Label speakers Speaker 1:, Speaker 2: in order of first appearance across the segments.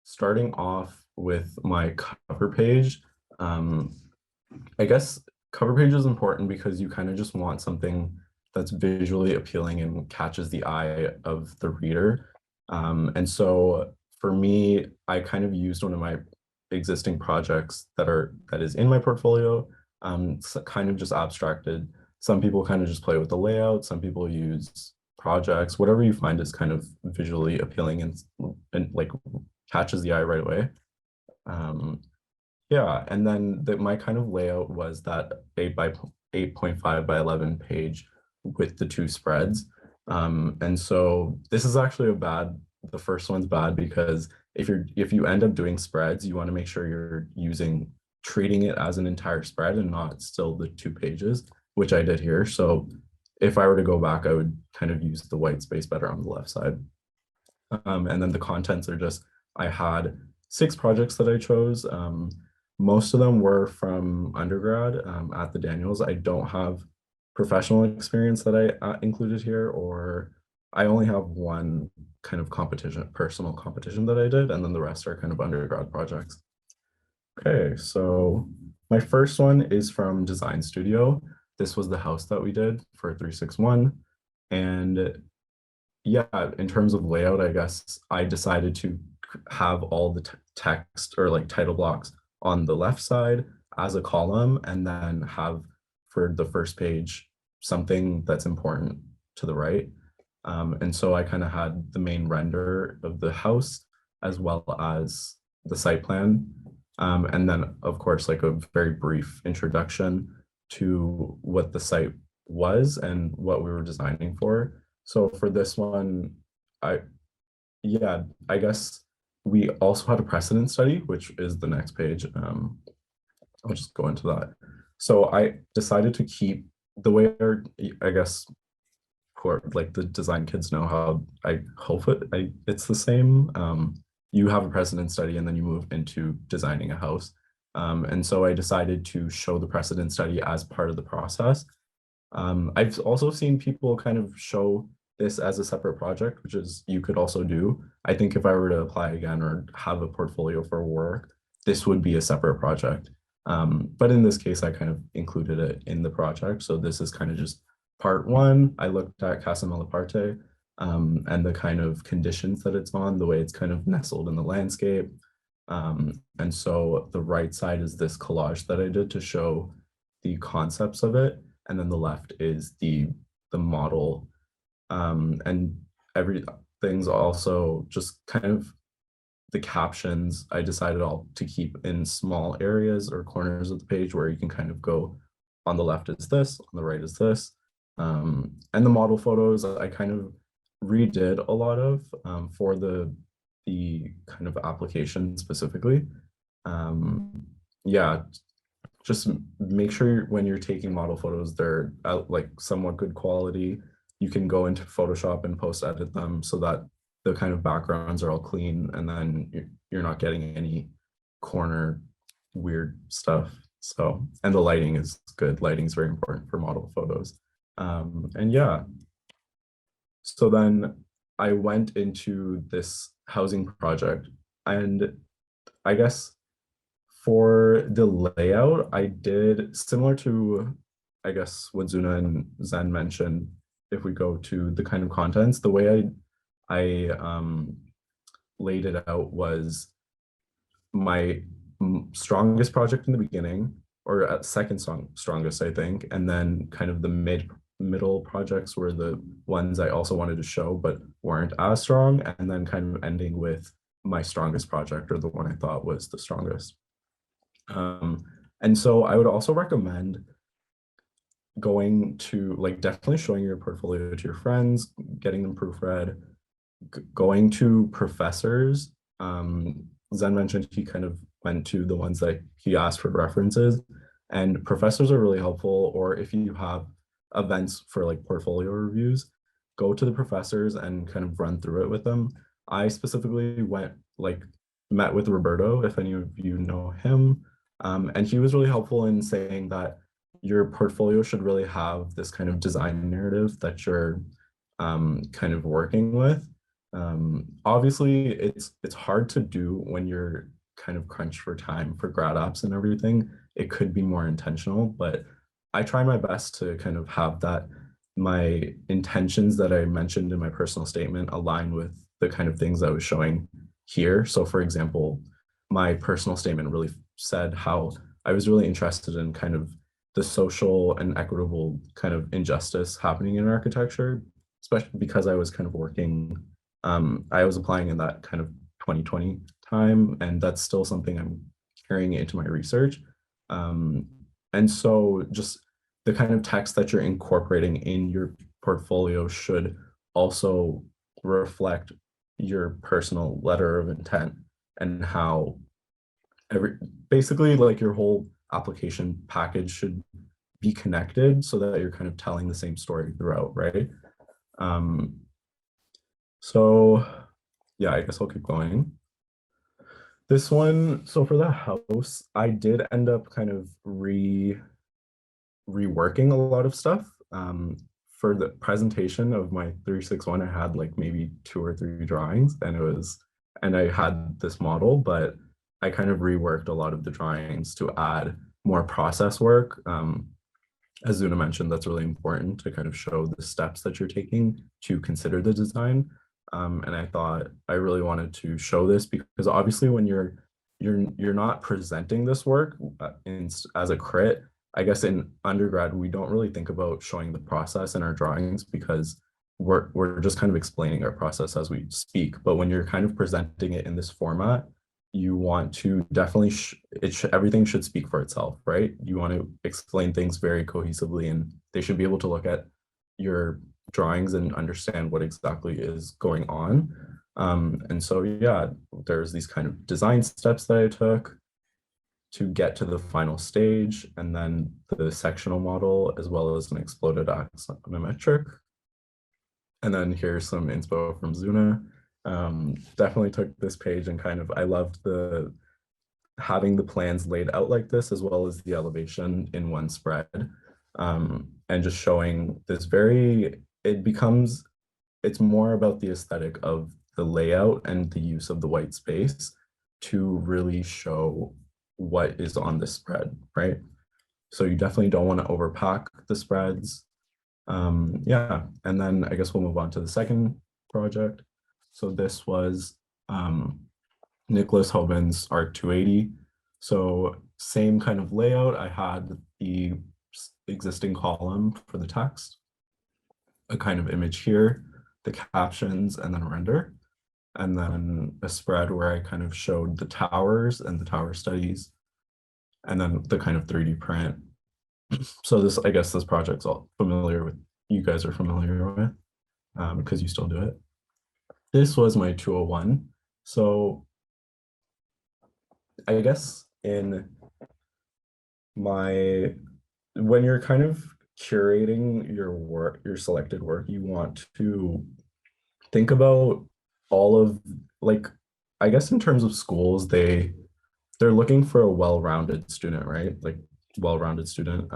Speaker 1: starting off with my cover page, um, I guess cover page is important because you kind of just want something that's visually appealing and catches the eye of the reader. And so for me, I kind of used one of my existing projects that is in my portfolio, kind of just abstracted. Some people kind of just play with the layout. Some people use projects, whatever you find is kind of visually appealing and like catches the eye right away. Um, yeah, and then my kind of layout was that 8.5 by 11 page with the two spreads. And so this is actually the first one's bad because if you end up doing spreads, you want to make sure you're treating it as an entire spread and not still the two pages, which I did here. So if I were to go back, I would kind of use the white space better on the left side. And then the contents are just, I had 6 projects that I chose. Most of them were from undergrad at the Daniels. I don't have professional experience that I included here, or I only have one kind of personal competition that I did, and then the rest are kind of undergrad projects. Okay, so my first one is from Design Studio. This was the house that we did for 361. And yeah, in terms of layout, I guess I decided to have all the text or like title blocks on the left side as a column, and then have for the first page something that's important to the right. And so I kind of had the main render of the house as well as the site plan. And then, of course, like a very brief introduction to what the site was and what we were designing for. So for this one, yeah, I guess we also had a precedent study, which is the next page. I'll just go into that. So I decided to keep the way I guess, for like the design kids know how I hope it's the same. You have a precedent study and then you move into designing a house. And so I decided to show the precedent study as part of the process. I've also seen people kind of show this as a separate project, which is you could also do. I think if I were to apply again or have a portfolio for work, this would be a separate project. But in this case, I kind of included it in the project. So this is kind of just part one. I looked at Casa Malaparte and the kind of conditions that it's on, the way it's kind of nestled in the landscape. And so the right side is this collage that I did to show the concepts of it. And then the left is the model. And everything's also just kind of the captions I decided all to keep in small areas or corners of the page where you can kind of go on the left is this, on the right is this. And the model photos I kind of redid a lot of for the kind of application specifically. Yeah, just make sure when you're taking model photos, they're like somewhat good quality. You can go into Photoshop and post edit them so that the kind of backgrounds are all clean, and then you're not getting any corner weird stuff. So, and the lighting is good. Lighting is very important for model photos. And yeah, so then I went into this housing project, and I guess for the layout, I did similar to, I guess, what Zuna and Zen mentioned. If we go to the kind of contents, the way I laid it out was my strongest project in the beginning, or second strongest, I think, and then kind of the middle projects were the ones I also wanted to show but weren't as strong, and then kind of ending with my strongest project, or the one I thought was the strongest. And so I would also recommend going to, like, definitely showing your portfolio to your friends, getting them proofread, going to professors. Zen mentioned he kind of went to the ones that he asked for references, and professors are really helpful. Or if you have events for like portfolio reviews, go to the professors and kind of run through it with them. I specifically met with Roberto, if any of you know him, and he was really helpful in saying that your portfolio should really have this kind of design narrative that you're kind of working with. Obviously, it's hard to do when you're kind of crunched for time for grad apps and everything. It could be more intentional, but I try my best to kind of have that my intentions that I mentioned in my personal statement align with the kind of things I was showing here. So, for example, my personal statement really said how I was really interested in kind of the social and equitable kind of injustice happening in architecture, especially because I was kind of working I was applying in that kind of 2020 time, and that's still something I'm carrying into my research. Um, and so just the kind of text that you're incorporating in your portfolio should also reflect your personal letter of intent and how every basically like your whole application package should be connected so that you're kind of telling the same story throughout, right? Um, so yeah, I guess I'll keep going. This one, so for the house, I did end up kind of reworking a lot of stuff. For the presentation of my 361, I had like maybe 2 or 3 drawings, and I had this model, but I kind of reworked a lot of the drawings to add more process work. As Zuna mentioned, that's really important to kind of show the steps that you're taking to consider the design. And I thought I really wanted to show this because obviously when you're not presenting this work as a crit, I guess in undergrad we don't really think about showing the process in our drawings because we're just kind of explaining our process as we speak. But when you're kind of presenting it in this format, you want to definitely everything should speak for itself, right? You want to explain things very cohesively, and they should be able to look at your drawings and understand what exactly is going on. And so yeah, there's these kind of design steps that I took to get to the final stage, and then the sectional model as well as an exploded axonometric. And then here's some inspo from Zuna. Definitely took this page and kind of I loved the having the plans laid out like this as well as the elevation in one spread, and just showing this it's more about the aesthetic of the layout and the use of the white space to really show what is on the spread, right? So you definitely don't want to overpack the spreads. Yeah, and then I guess we'll move on to the second project. So this was Nicholas Hoban's Arc 280. So same kind of layout. I had the existing column for the text, a kind of image here, the captions, and then a render. And then a spread where I kind of showed the towers and the tower studies, and then the kind of 3D print. So this, I guess this project's all familiar with, you guys are familiar with, because you still do it. This was my 201. So I guess in my, when you're kind of curating your work, your selected work, you want to think about all of, like, I guess in terms of schools, they're looking for a well-rounded student, right? Like well-rounded student.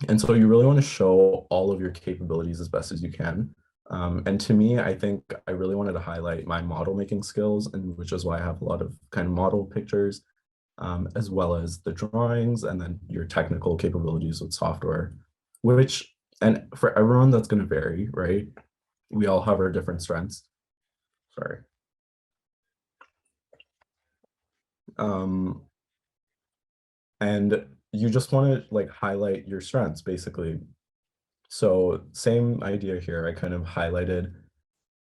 Speaker 1: And so you really want to show all of your capabilities as best as you can. And to me, I think I really wanted to highlight my model making skills, and which is why I have a lot of kind of model pictures, as well as the drawings, and then your technical capabilities with software, which, and for everyone that's going to vary, right? We all have our different strengths. Sorry. And you just want to like highlight your strengths basically. So same idea here. I kind of highlighted,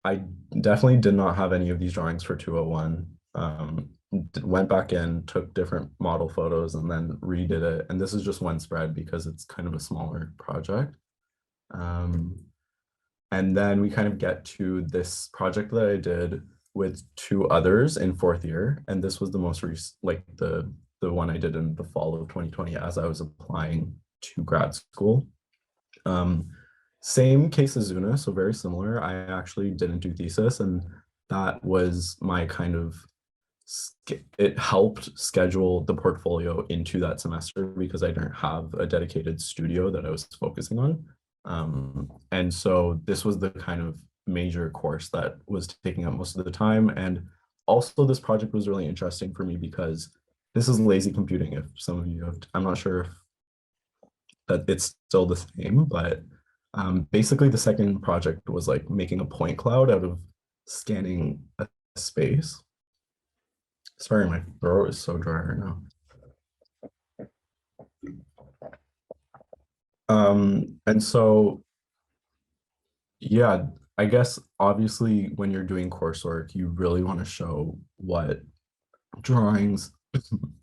Speaker 1: I definitely did not have any of these drawings for 201. Went back in, took different model photos, and then redid it. And this is just one spread because it's kind of a smaller project. And then we kind of get to this project that I did with 2 others in 4th year. And this was the most recent, like the one I did in the fall of 2020 as I was applying to grad school. Same case as Zuna, so very similar. I actually didn't do thesis, and that was my kind of, it helped schedule the portfolio into that semester because I didn't have a dedicated studio that I was focusing on. And so this was the kind of major course that was taking up most of the time. And also this project was really interesting for me because this is lazy computing. If some of you have, I'm not sure if that it's still the same, but basically the second project was like making a point cloud out of scanning a space. Sorry, my throat is so dry right now. And so, yeah, I guess obviously when you're doing coursework, you really want to show what drawings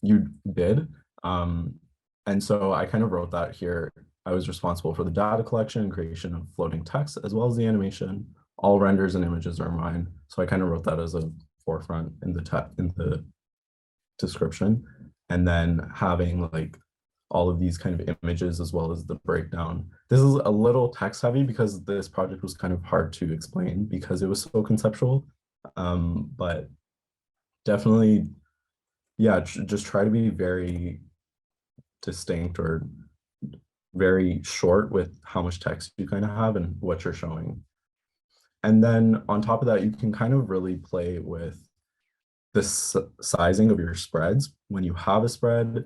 Speaker 1: you did. Um, and so I kind of wrote that here. I was responsible for the data collection and creation of floating text, as well as the animation. All renders and images are mine. So I kind of wrote that as a forefront in the description. And then having like all of these kind of images as well as the breakdown. This is a little text heavy because this project was kind of hard to explain because it was so conceptual. But definitely, yeah, just try to be very distinct or very short with how much text you kind of have and what you're showing. And then on top of that, you can kind of really play with the sizing of your spreads. When you have a spread,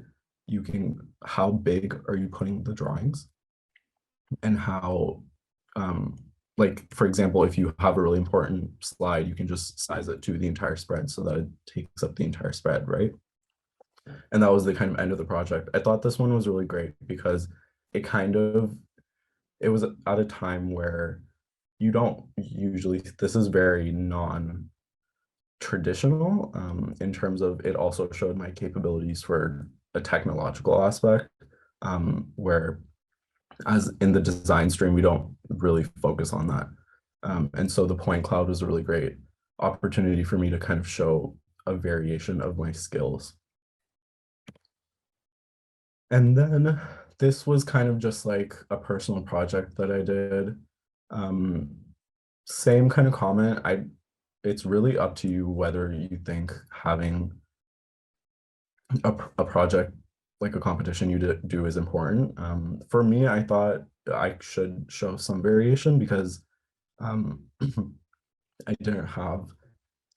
Speaker 1: you can, how big are you putting the drawings? And how, like, for example, if you have a really important slide, you can just size it to the entire spread so that it takes up the entire spread, right? And that was the kind of end of the project. I thought this one was really great because it kind of, it was at a time where you don't usually, this is very non-traditional in terms of it also showed my capabilities for a technological aspect where as in the design stream, we don't really focus on that. And so the point cloud was a really great opportunity for me to kind of show a variation of my skills. And then this was kind of just like a personal project that I did. Same kind of comment. It's really up to you whether you think having a project like a competition you do is important. For me, I thought I should show some variation because I didn't have,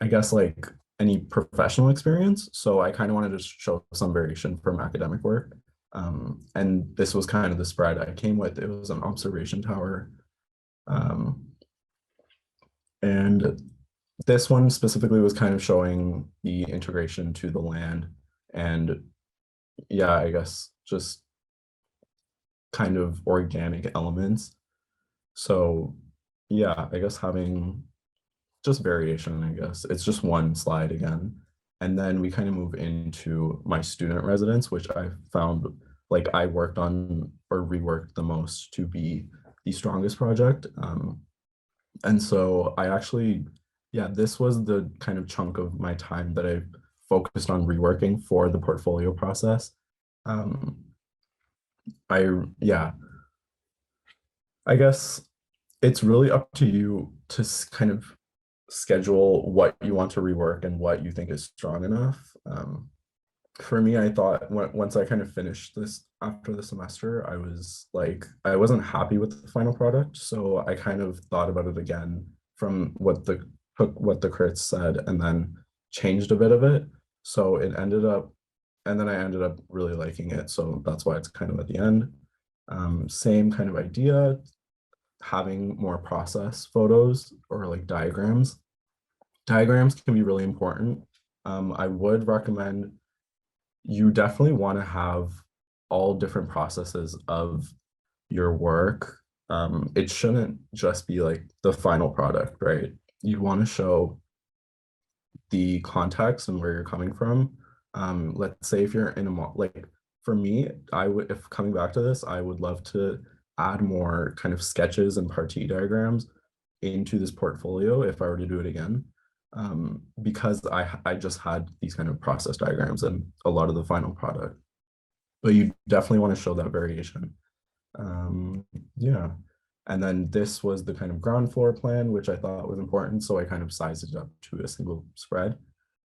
Speaker 1: I guess, like any professional experience. So I kind of wanted to show some variation from academic work. And this was kind of the spread I came with. It was an observation tower. And this one specifically was kind of showing the integration to the land. And yeah, I guess just kind of organic elements. So yeah, I guess having just variation, I guess. It's just one slide again. And then we kind of move into my student residence, which I found like I worked on or reworked the most to be the strongest project. And so I actually, yeah, this was the kind of chunk of my time that I focused on reworking for the portfolio process. Yeah, I guess it's really up to you to kind of schedule what you want to rework and what you think is strong enough. For me, I thought once I kind of finished this after the semester, I was like, I wasn't happy with the final product. So I kind of thought about it again from what the crits said and then changed a bit of it. So it ended up, and then I ended up really liking it. So that's why it's kind of at the end. Same kind of idea, having more process photos or like diagrams. Diagrams can be really important. I would recommend you definitely want to have all different processes of your work. It shouldn't just be like the final product, right? You want to show the context and where you're coming from. Let's say if you're in a like for me, I would, if coming back to this, I would love to add more kind of sketches and partie diagrams into this portfolio if I were to do it again. Because I just had these kind of process diagrams and a lot of the final product. But you definitely want to show that variation. Yeah. And then this was the kind of ground floor plan, which I thought was important. So I kind of sized it up to a single spread.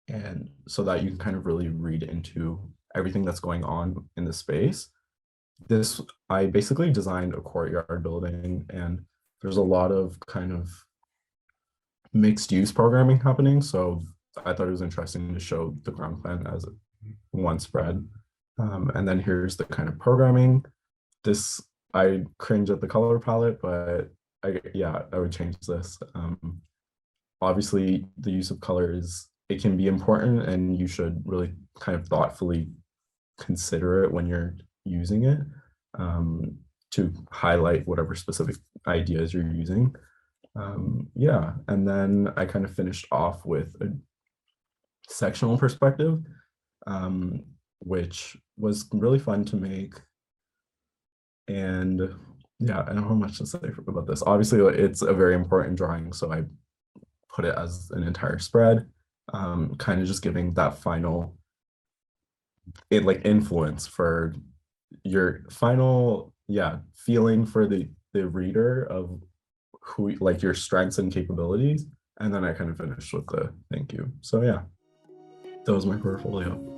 Speaker 1: And so that you can kind of really read into everything that's going on in the space. I basically designed a courtyard building, and there's a lot of kind of mixed use programming happening. So I thought it was interesting to show the ground plan as one spread. And then here's the kind of programming. This, I cringe at the color palette, but yeah, I would change this. Obviously, the use of color it can be important, and you should really kind of thoughtfully consider it when you're using it, to highlight whatever specific ideas you're using. Yeah, and then I kind of finished off with a sectional perspective, um, which was really fun to make. And yeah, I don't know much to say about this. Obviously, it's a very important drawing, so I put it as an entire spread, kind of just giving that final like influence for your final, yeah, feeling for the reader of who, like, your strengths and capabilities. And then I kind of finished with the thank you. So yeah, that was my portfolio.